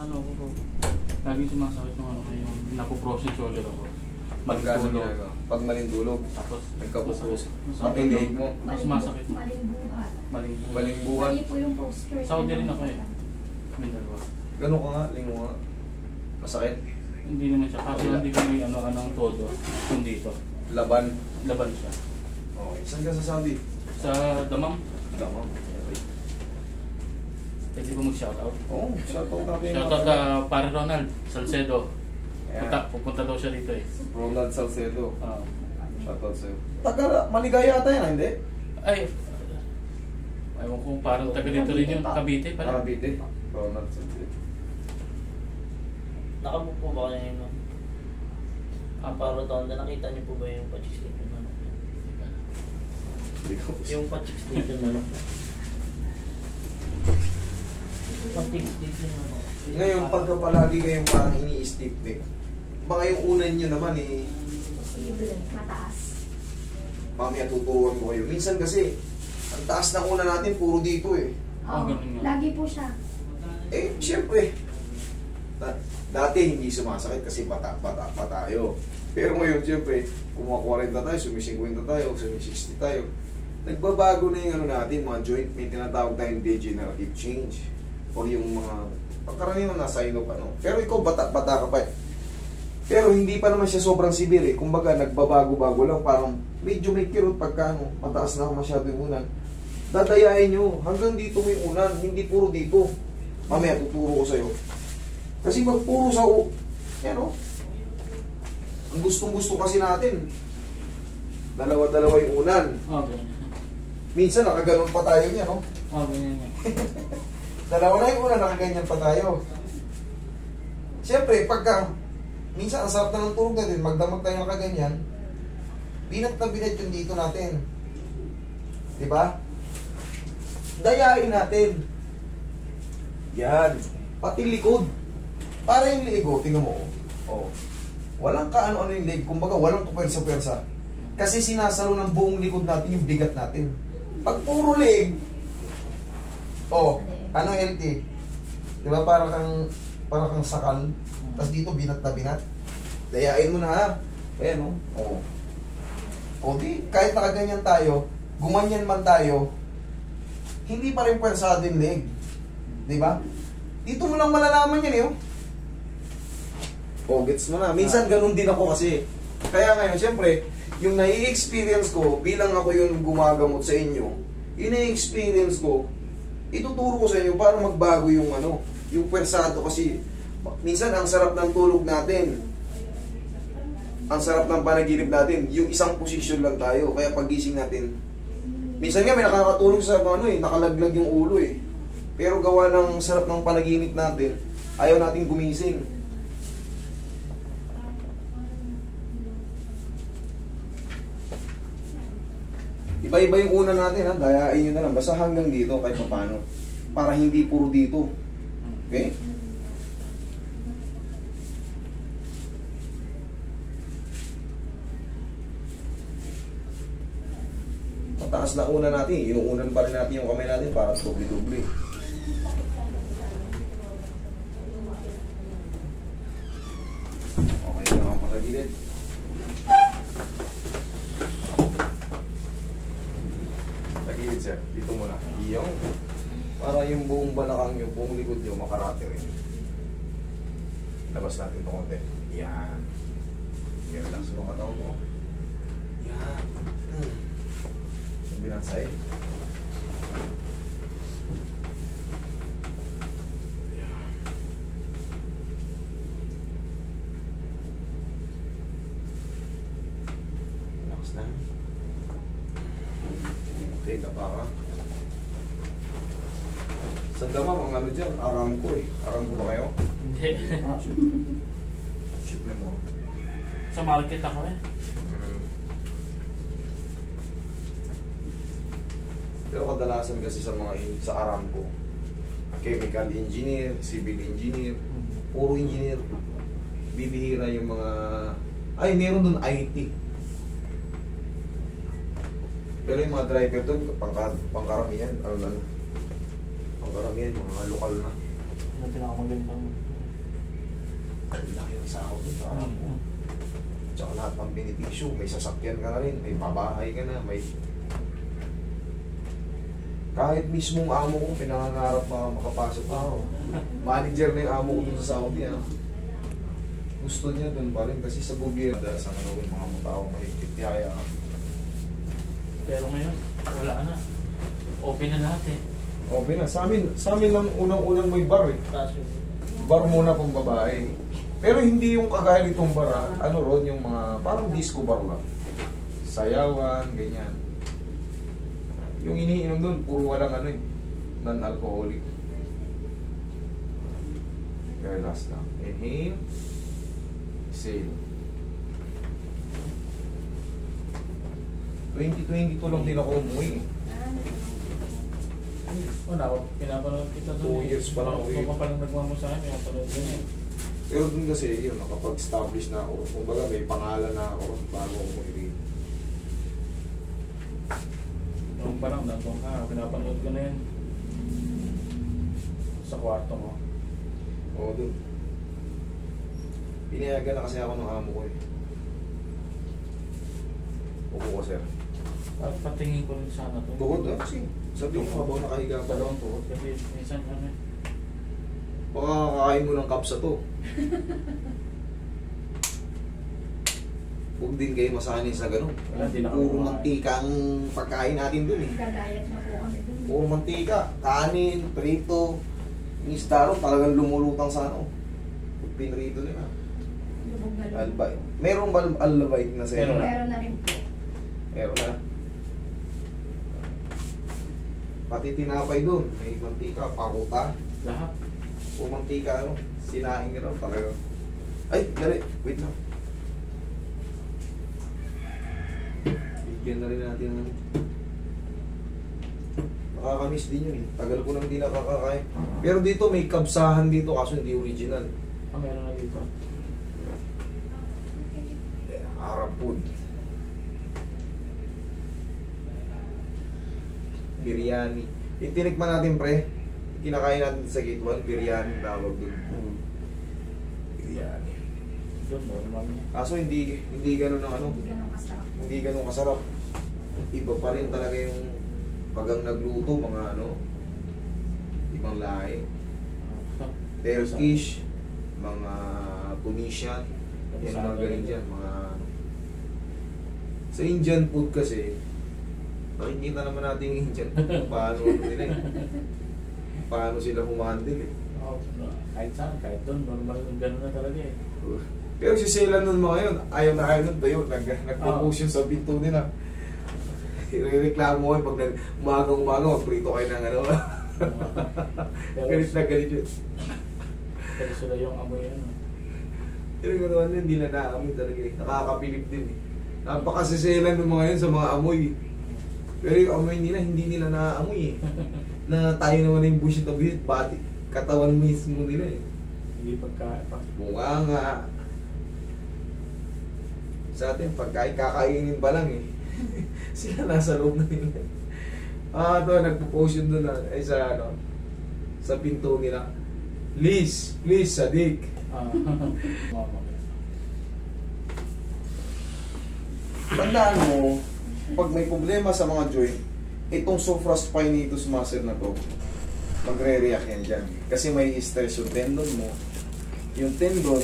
ano ko po. Lagi sumasakit yung ano kayo. Napo-process shoulder ako. Magkano Malindulog. ginagawa? Pag malindulog, Tapos nagkapupros. masakit. Pati leg mo. Mas masakit. Maling buhat. Maling. Maling buhat. Mali po yung posture. Saudi rin ako eh. May dalawa. Gano'n ka nga, lingo nga. Masakit. Hindi naman siya. Kaso hindi ko may ano anong todo. Kung dito. Laban. Laban siya. Okay. Saan ka sa Saudi? Sa damam. Damang. Okay. Pwede ko mag-shoutout. Oo, shoutout natin. Shoutout ka para Ronald Salcedo. Ayan. Pupunta daw siya dito eh. Ronald Salcedo. Ah. Shoutout sa'yo. Taga, maligaya ata yan, hindi? Ay, ewan ko parang taga dito rin yun. Cavite pala. Cavite. Ronald Salcedo. Nakabook po ba kayo yun? Para doon na nakita niyo po ba yung pa-chicks dito na? Hindi ko. Yung pa-chicks dito na. Pa-chicks dito na. Ngayon, pagka palagi kayong parang ini-stiff neck, baka yung unan nyo naman eh, Libre, mataas. mamaya tuturuan ko kayo. Minsan kasi, ang taas ng unan natin, puro dito eh. Ah, Oo, ganun nga. lagi po siya. Eh, siyempre, dati hindi sumasakit kasi bata pa tayo. Pero ngayon, siyempre, kumuha 40 tayo, sumi-50 tayo, sumi-60 tayo. Nagbabago na yung ano natin, mga joint, may tinatawag tayong degenerative change. O yung mga, pagkaraniwan na sign of ano. Pero ikaw, bata ka pa eh. Pero hindi pa naman siya sobrang severe eh. Kumbaga, nagbabago-bago lang, parang medyo may kirot pagka ano, mataas na masyado yung unan. Dadayain nyo, hanggang dito may unan, hindi puro dito. Mamaya, tuturo ko sa'yo. Kasi pag puro sa yan o. Ang gustong-gusto kasi natin, dalawa-dalawa yung unan. Okay. Minsan nakaganon pa tayo niya, no? Okay nga. Dalawa na yung unan, nakaganyan pa tayo. Siyempre, pagka, minsan ang sarap na ng tulog natin, magdamag tayo nakaganyan, binat na binat yung dito natin. Diba? Dayain natin. Yan. Pati likod. Para yung leg, oh, tingnan mo, oh. Walang kaano-ano yung leg, kumbaga walang kapersa-persa. Kasi sinasalo ng buong likod natin yung bigat natin. Pag puro leg, oh, ano LT? Diba para kang sakal, tapos dito binat na binat. Dayain mo na ha. Ayan, oh. O di, kahit nakaganyan tayo, gumanyan man tayo, hindi pa rin pwersado yung leg. Diba? Dito mo lang malalaman yan eh, oh. Oh, gets mo na. Minsan ganun din ako kasi. Kaya ngayon, siyempre, yung nai-experience ko, bilang ako yung gumagamot sa inyo, yung nai-experience ko, ituturo ko sa inyo para magbago yung ano, yung pwersado kasi. Minsan, ang sarap ng tulog natin. Ang sarap ng panaginip natin. Yung isang posisyon lang tayo. Kaya pagising natin, minsan nga may nakakatulog sa ano eh, nakalaglag yung ulo eh. Pero gawa ng sarap ng panaginip natin, ayaw nating gumising. Iba-iba yung una natin ha, dayain nyo na lang. Basta hanggang dito kahit paano. Para hindi puro dito. Okay? Mataas na una natin. Inuunan pa rin natin yung kamay natin para doble-doble. Okay, na ako makagilid. Tagilid sir, dito muna. Iyong. Para yung buong balakang nyo, buong likod nyo, makarate rin. Labas natin ito konti. Yan. Yan lang sa mga tao mo. Yan. Sabihan sa'yo. Relax na. Okay, tapa ka. Sanda ba kung ano dyan? Aram ko eh. Aram ko ba kayo? Hindi. Ship na mo. Sa market ako eh. Pero kadalasan kasi sa mga sa Aramco, chemical engineer, civil engineer, puro engineer. Bibihira yung mga ay meron doon IT. Pero yung mga driver doon pangkaramihan, ano pangkaramihan mga lokal na. Ano pinakamalintang Ang laki ng sahod dito. Tsaka lahat ng benepisyo, may sasakyan ka na rin, may pabahay ka na, may... Kahit mismong amo ko, pinangangarap makapasok ako. Manager na yung amo ko dun sa Saudi, ha? Gusto niya dun pa rin kasi sa gobyerno, dahil sa mga tao mahigpit yaya. Pero ngayon, wala na. Open na lahat eh. Okay na, sa amin lang unang-unang may bar eh. Taas yung... Bar muna pang babae. Pero hindi yung kagaya nitong bar, ano ron, yung mga, parang disco bar lang. Sayawan, ganyan. Yung iniinom doon, puro walang ano eh, non-alcoholic. Very last lang. Inhale. Exhale. 2022 lang din ako umuwi eh. Wala, pinapanood kita doon. 2 years pa lang uwi. Kung pa lang nagmamusahan, pinapanood ko yun. Pero dun kasi, yun, nakapag-establish na ako. Kumbaga, may pangalan na ako bago ako umuwi. Noong pa lang, nandun ka, pinapanood ko na yun. Sa kwarto mo. Oo, dun. Pinayagan na kasi ako ng amo ko eh. Upo ko, sir. At patingin ko rin sana ito. Tuhod, ah, kasi. Sabi ko, habang nakahiga pa lang. Dalawang tuhod. Kasi minsan ano eh. Baka kakain mo ng kapsa to. Huwag din kayo masanay sa ganun. Wala, di na Puro kami mantika ang pagkain natin dun eh. Gagayat na po kami dun. Puro mantika, kanin, prito. Yung isda ron, talagang lumulutang sa ano. Pinrito nila. Lubog na lubog. Albay. Meron ba albay na sa'yo? Meron Meron na rin po. Meron na. Pati tinapay dun. May mantika, paruta. Lahat. O mantika, ano. Sinaing nila talaga. Ay, dali. Wait lang. Bigyan na rin natin ng... Nakakamiss din yun eh. Tagal ko nang hindi nakakakain. Pero dito may kabsahan dito kaso hindi original. Meron na dito. Arab food. Biryani. Itinikman natin pre. Kinakain natin sa gate 1. Biryani tawag dun. Biryani. Doon, normal niya. Kaso hindi ganun ang ano. Hindi ganun kasarap. Hindi ganun kasarap. Iba pa rin talaga yung pagang nagluto, mga ano, ibang lahi. Turkish, mga Tunisian, yan mga galing dyan, mga sa Indian food kasi, nakikita naman natin yung Indian food kung paano ano nila eh. Paano sila humandle eh. Kahit saan, kahit doon, normal yung gano'n na talaga eh. Pero si Sela nun mga yun, ayaw na ayaw nun ba yun, nag-propose yun sa pinto nila. Reklamo ko pag umagang-umaga, magprito kayo ng ano. Galit na galit yun. Pero sila yung amoy ano. Pero yung gano'n yun, hindi na naamoy talaga eh. Nakakapilip din eh. Napakasiselan ng mga yun sa mga amoy. Pero yung amoy nila, hindi nila naaamoy eh. Na tayo naman yung bullshit na bullshit, pati katawan mismo nila eh. Hindi pagka... Mukha nga. Sa atin, pagkain kakainin pa lang eh. Sila nasa loob na nila. Ito, nagpo-post yun doon ay sa ano, sa pinto nila. Please, Sadik. Tandaan mo, pag may problema sa mga joint, itong supraspinatus muscle na to, magre-react yan dyan. Kasi may stress yung tendon mo. Yung tendon,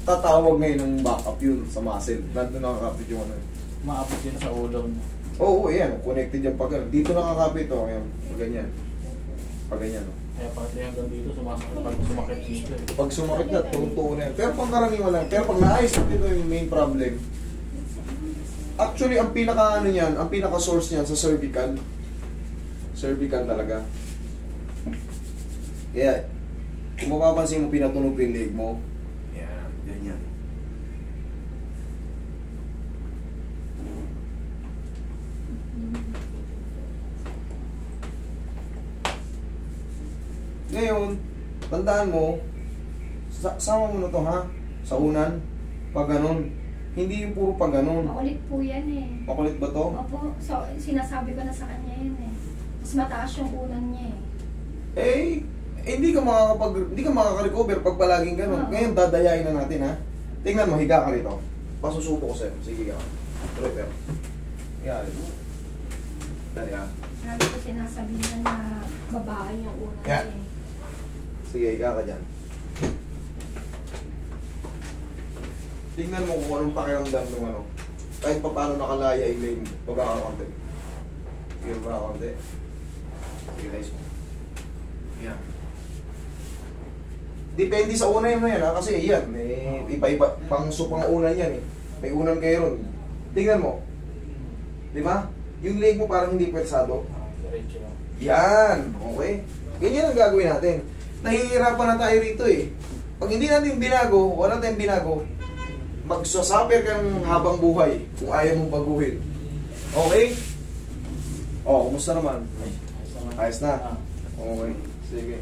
tatawag ngayon ng backup yun sa muscle. Nandun nakakapit yung ano. Maabot din sa ulo mo. Oo, ayan. Connected yung pag dito nakakapit o. Ayan, pag ganyan. Pag ganyan o. Kaya pati hanggang dito, pag sumakit dito eh. Pag sumakit na, tutuo na yan. Pero pang karaniwan lang. Pero pag naayos dito yung main problem, actually, ang pinaka ano niyan, ang pinaka source niyan sa cervical. Cervical talaga. Kaya, kung mapapansin mo, pinatunog yung leg mo. Yan, ganyan. Ngayon, tandaan mo, sama mo na to ha, sa unan, pag ganun. Hindi yung puro pag ganun. Makulit po yan eh. Makulit ba to? Opo, so, sinasabi ko na sa kanya yun eh. Mas mataas yung unan niya eh. hindi ka makaka-recover pag palaging ganun. Oo. Ngayon, dadayain na natin, ha? Tingnan mo, higa ka rito. Pasusubo ko sa'yo. Sige, higa ka. Tuloy, pero. Higa ka rito. Dali, ha? Lagi ko sinasabihan na babae yung una Yeah. eh. Sige, higa ka dyan. Tingnan mo kung anong pakiramdam ng ano. Kahit pa paano nakalaya yung leg mo. Baba ka konti. Sige, baba ka konti. Sige, nice mo. Yan. Depende sa una yun na yan, ha? Kasi yan, may iba-iba. Pang una yan, eh. May unan kayo ron. Tingnan mo. Di ba? Yung leg mo parang hindi pwersado. Diretso lang. Yan. Okay. Ganyan ang gagawin natin. Nahihirapan na tayo rito, eh. Pag hindi natin binago, wala tayong binago, magsasuffer ka ng habang buhay kung ayaw mong baguhin. Okay? Oh, kumusta naman? Ayos naman. Ayos na. Ah. Okay. Sige.